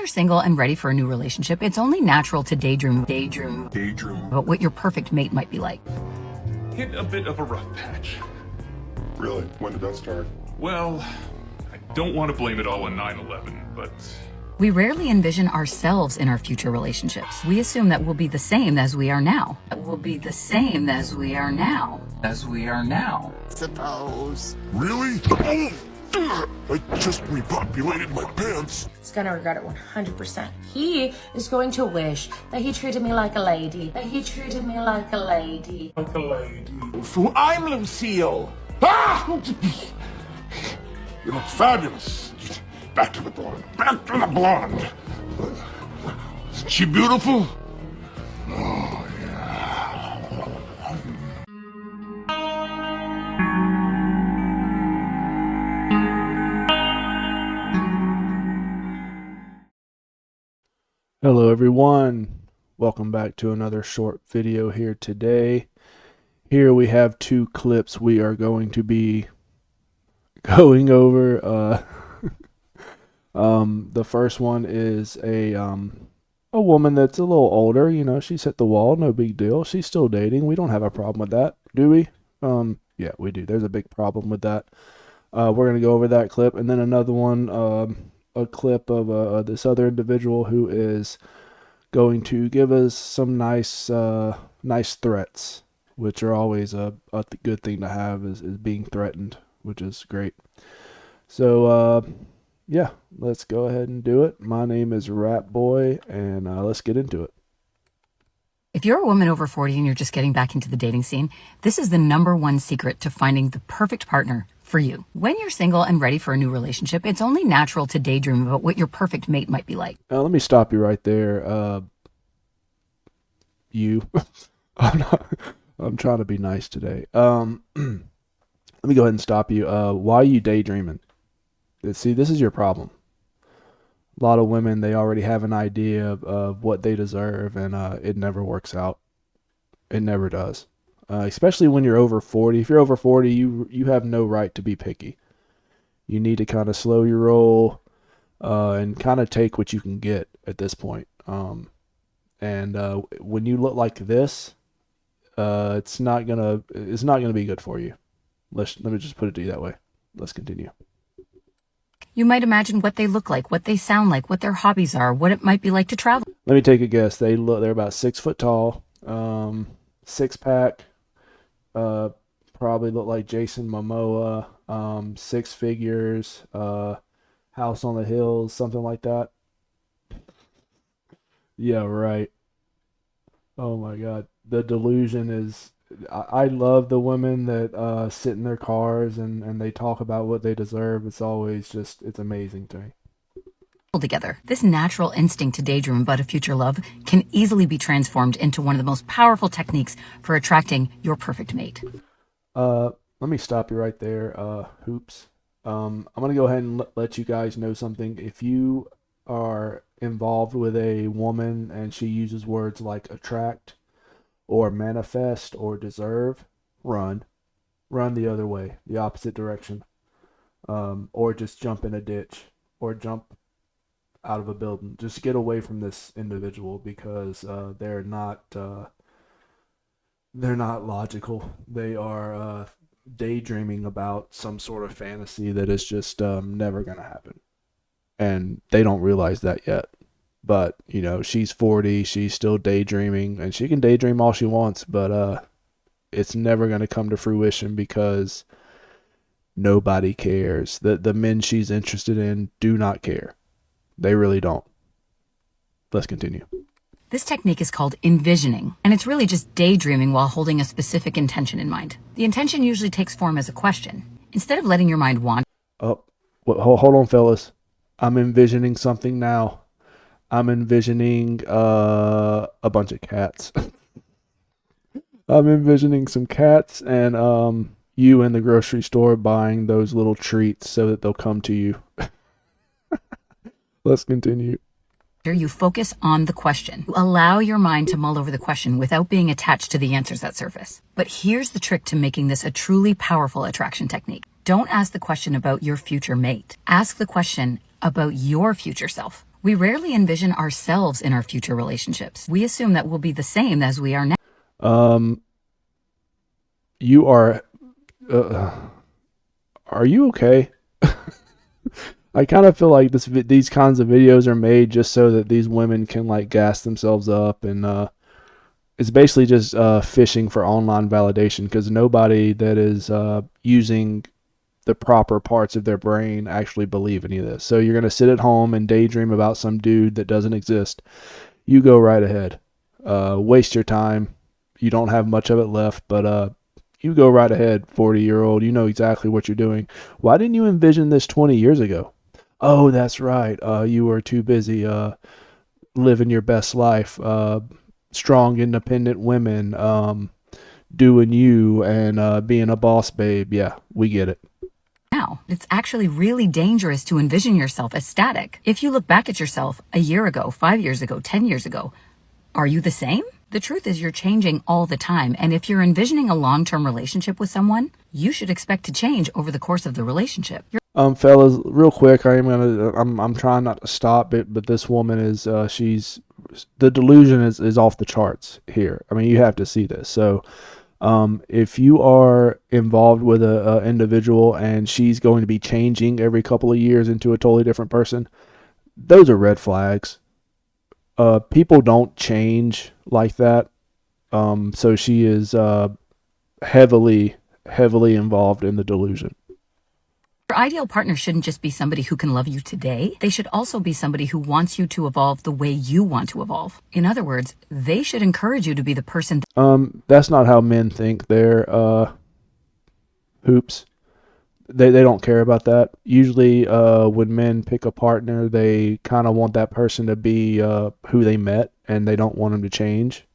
you're single and ready for a new relationship, it's only natural to daydream about what your perfect mate might be like. Hit a bit of a rough patch. Really? When did that start? Well, I don't want to blame it all on 9/11, but... We rarely envision ourselves in our future relationships. We assume that we'll be the same as we are now. Suppose. Really? I just repopulated my pants. He's gonna regret it 100%. He is going to wish that he treated me like a lady. So I'm Lucille. Ah! You look fabulous. Back to the blonde. Isn't she beautiful? Oh, yeah. Hello everyone, welcome back to another short video here today. Here we have two clips we are going to be going over. The first one is a woman that's a little older. You know, she's hit the wall, no big deal. She's still dating. We don't have a problem with that, do we? Yeah, we do. There's a big problem with that. We're going to go over that clip, and then another one, a clip of this other individual who is going to give us some nice threats, which are always a good thing to have, is being threatened, which is great. So, yeah, let's go ahead and do it. My name is Ratboi, and let's get into it. If you're a woman over 40 and you're just getting back into the dating scene, this is the #1 secret to finding the perfect partner for you. When you're single and ready for a new relationship, it's only natural to daydream about what your perfect mate might be like. Let me stop you right there. I'm trying to be nice today. Let me go ahead and stop you. Why are you daydreaming? See, this is your problem. A lot of women, they already have an idea of what they deserve, and it never works out. It never does. Especially when you're over 40. If you're over 40, you have no right to be picky. You need to kind of slow your roll and kind of take what you can get at this point. And when you look like this, it's not gonna be good for you. Let me just put it to you that way. Let's continue. You might imagine what they look like, what they sound like, what their hobbies are, what it might be like to travel. Let me take a guess. They're about 6 foot tall, 6-pack, probably look like Jason Momoa, 6 figures, house on the hills, something like that. Yeah, right. Oh my God. The delusion is, I love the women that sit in their cars and they talk about what they deserve. It's always just, it's amazing to me. Together. This natural instinct to daydream about a future love can easily be transformed into one of the most powerful techniques for attracting your perfect mate. Let me stop you right there, Hoops. I'm going to go ahead and let you guys know something. If you are involved with a woman and she uses words like attract or manifest or deserve, run the other way, the opposite direction, or just jump in a ditch or jump out of a building. Just get away from this individual, because they're not logical. They are daydreaming about some sort of fantasy that is just never gonna happen, and they don't realize that yet. But you know, she's 40, she's still daydreaming, and she can daydream all she wants, but it's never gonna come to fruition because nobody cares. The men she's interested in do not care. They really don't. Let's continue. This technique is called envisioning, and it's really just daydreaming while holding a specific intention in mind. The intention usually takes form as a question. Instead of letting your mind wander. Oh, hold on, fellas. I'm envisioning something now. I'm envisioning a bunch of cats. I'm envisioning some cats and you in the grocery store buying those little treats so that they'll come to you. Let's continue. You focus on the question. You allow your mind to mull over the question without being attached to the answers that surface. But here's the trick to making this a truly powerful attraction technique. Don't ask the question about your future mate. Ask the question about your future self. We rarely envision ourselves in our future relationships. We assume that we'll be the same as we are now. You are you okay? I kind of feel like these kinds of videos are made just so that these women can like gas themselves up, and it's basically just fishing for online validation, because nobody that is using the proper parts of their brain actually believe any of this. So you're going to sit at home and daydream about some dude that doesn't exist. You go right ahead. Waste your time. You don't have much of it left, but you go right ahead, 40-year-old. You know exactly what you're doing. Why didn't you envision this 20 years ago? Oh, that's right. You were too busy living your best life. Strong, independent women, doing you, and being a boss babe. Yeah, we get it. Now, it's actually really dangerous to envision yourself as static. If you look back at yourself a year ago, 5 years ago, 10 years ago, are you the same? The truth is you're changing all the time. And if you're envisioning a long-term relationship with someone, you should expect to change over the course of the relationship. Fellas, real quick, I'm trying not to stop it, but this woman is, the delusion is off the charts here. I mean, you have to see this. So, if you are involved with a individual and she's going to be changing every couple of years into a totally different person, those are red flags. People don't change like that. So she is heavily involved in the delusion. Your ideal partner shouldn't just be somebody who can love you today. They should also be somebody who wants you to evolve the way you want to evolve. In other words, they should encourage you to be the person. That's not how men think. They're hoops. They don't care about that. Usually, when men pick a partner, they kind of want that person to be who they met, and they don't want them to change.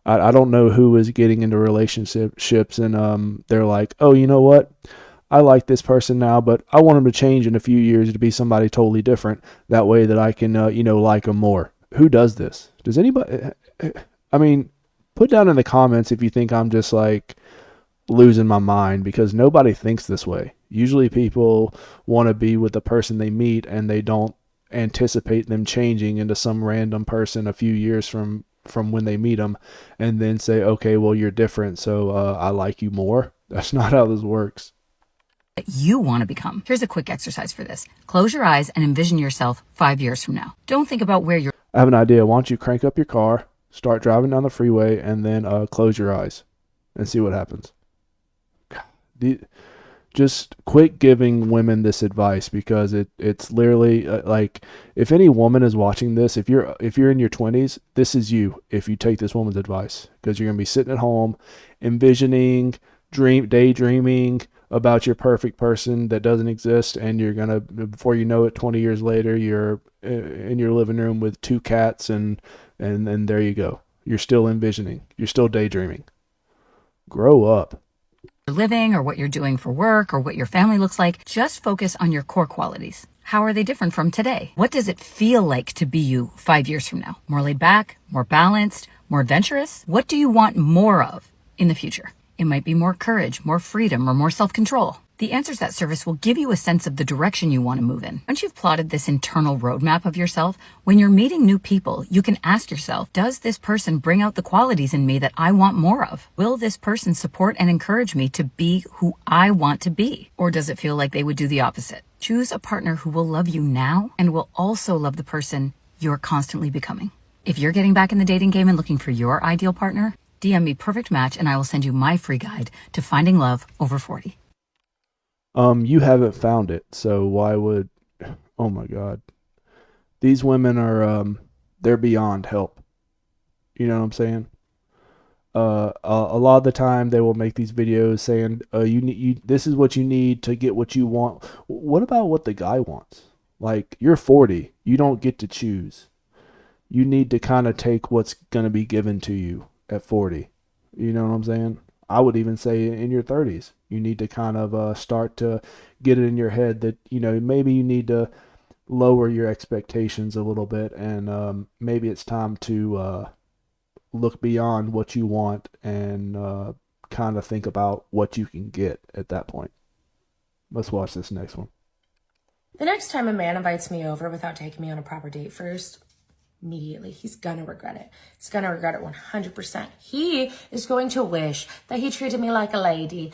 I don't know who is getting into relationships and they're like, oh, you know what? I like this person now, but I want them to change in a few years to be somebody totally different. That way that I can, like them more. Who does this? Does anybody? I mean, put down in the comments if you think I'm just like losing my mind, because nobody thinks this way. Usually people want to be with the person they meet, and they don't anticipate them changing into some random person a few years from when they meet them, and then say, okay, well, you're different, so I like you more. That's not how this works. That you want to become. Here's a quick exercise for this. Close your eyes and envision yourself 5 years from now. Don't think about where you're. I have an idea. Why don't you crank up your car, start driving down the freeway, and then close your eyes and see what happens. Just quit giving women this advice, because it's literally like, if any woman is watching this, if you're in your 20s, this is you if you take this woman's advice, because you're going to be sitting at home envisioning, daydreaming about your perfect person that doesn't exist, and you're going to, before you know it, 20 years later, you're in your living room with 2 cats, and there you go. You're still envisioning. You're still daydreaming. Grow up. Living, or what you're doing for work, or what your family looks like. Just focus on your core qualities. How are they different from today? What does it feel like to be you 5 years from now? More laid back, more balanced, more adventurous? What do you want more of in the future? It might be more courage, more freedom, or more self-control. The Answers That Service will give you a sense of the direction you want to move in. Once you've plotted this internal roadmap of yourself, when you're meeting new people, you can ask yourself, does this person bring out the qualities in me that I want more of? Will this person support and encourage me to be who I want to be? Or does it feel like they would do the opposite? Choose a partner who will love you now and will also love the person you're constantly becoming. If you're getting back in the dating game and looking for your ideal partner, DM me Perfect Match and I will send you my free guide to finding love over 40. You haven't found it, so why would? Oh my God, these women are they're beyond help. You know what I'm saying? A lot of the time they will make these videos saying, this is what you need to get what you want. What about what the guy wants? Like, you're 40, you don't get to choose. You need to kind of take what's gonna be given to you at 40. You know what I'm saying? I would even say in your 30s, you need to kind of start to get it in your head that, maybe you need to lower your expectations a little bit, and maybe it's time to look beyond what you want and kind of think about what you can get at that point. Let's watch this next one. The next time a man invites me over without taking me on a proper date first, immediately, he's gonna regret it. He's gonna regret it 100%. He is going to wish that he treated me like a lady.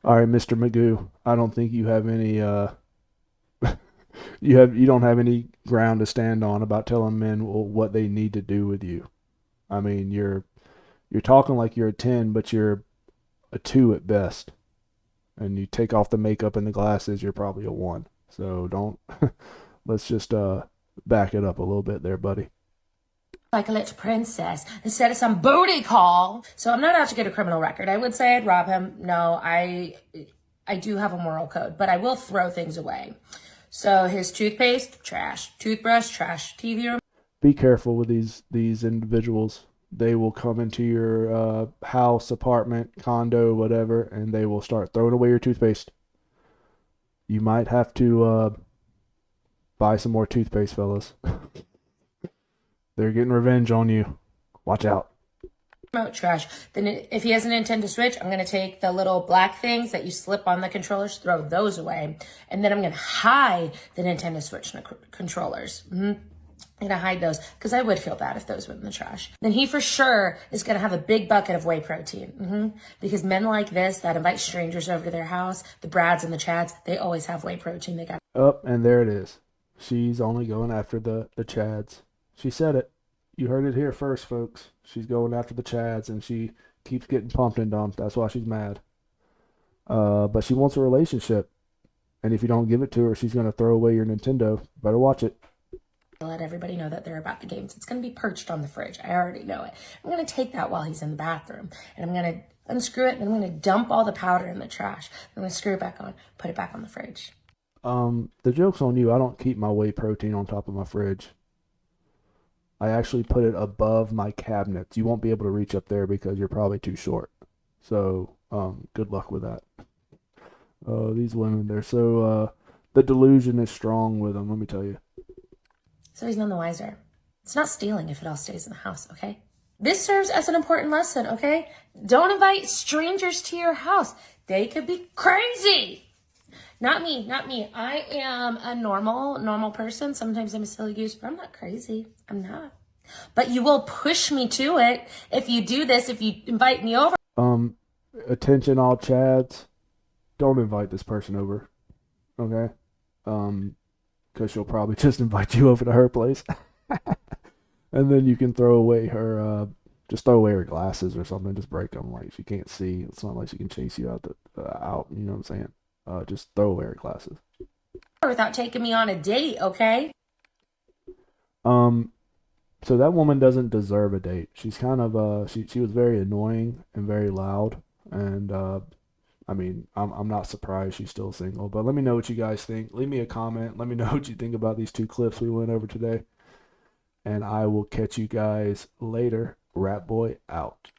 All right, Mr. Magoo, I don't think you have any you don't have any ground to stand on about telling men what they need to do with you. I mean, you're talking like you're a 10, but you're a 2 at best. And you take off the makeup and the glasses, you're probably a 1. So don't let's just back it up a little bit there, buddy. Like a little princess instead of some booty call. So I'm not out to get a criminal record. I would say I'd rob him. No, I do have a moral code, but I will throw things away. So his toothpaste, trash. Toothbrush, trash. TV room. Be careful with these individuals. They will come into your house, apartment, condo, whatever, and they will start throwing away your toothpaste. You might have to buy some more toothpaste, fellas. They're getting revenge on you. Watch out. Remote trash. Then if he has a Nintendo Switch, I'm going to take the little black things that you slip on the controllers, throw those away. And then I'm going to hide the Nintendo Switch controllers. I'm going to hide those because I would feel bad if those went in the trash. Then he for sure is going to have a big bucket of whey protein. Because men like this that invite strangers over to their house, the Brads and the Chads, they always have whey protein. They got And there it is. She's only going after the Chads. She said it. You heard it here first, folks. She's going after the Chads, and she keeps getting pumped and dumped. That's why she's mad. But she wants a relationship. And if you don't give it to her, she's going to throw away your Nintendo. Better watch it. let everybody know that they're about the games. It's going to be perched on the fridge. I already know it. I'm going to take that while he's in the bathroom, and I'm going to unscrew it, and I'm going to dump all the powder in the trash. I'm going to screw it back on, put it back on the fridge. The joke's on you. I don't keep my whey protein on top of my fridge. I actually put it above my cabinets. You won't be able to reach up there because you're probably too short. So, good luck with that. These women, they're so, the delusion is strong with them, let me tell you. So he's none the wiser. It's not stealing if it all stays in the house, okay? This serves as an important lesson, okay? Don't invite strangers to your house. They could be crazy. Not me. I am a normal person. Sometimes I'm a silly goose, but I'm not crazy. I'm not. But you will push me to it if you do this, if you invite me over. Attention all Chads. Don't invite this person over. Okay? Because she'll probably just invite you over to her place. And then you can throw away her, just throw away her glasses or something. Just break them. Like, she can't see. It's not like she can chase you out, you know what I'm saying? Just throw away her glasses. Without taking me on a date, okay? So that woman doesn't deserve a date. She's kind of, she was very annoying and very loud. And, I mean, I'm not surprised she's still single. But let me know what you guys think. Leave me a comment. Let me know what you think about these 2 clips we went over today. And I will catch you guys later. Ratboi out.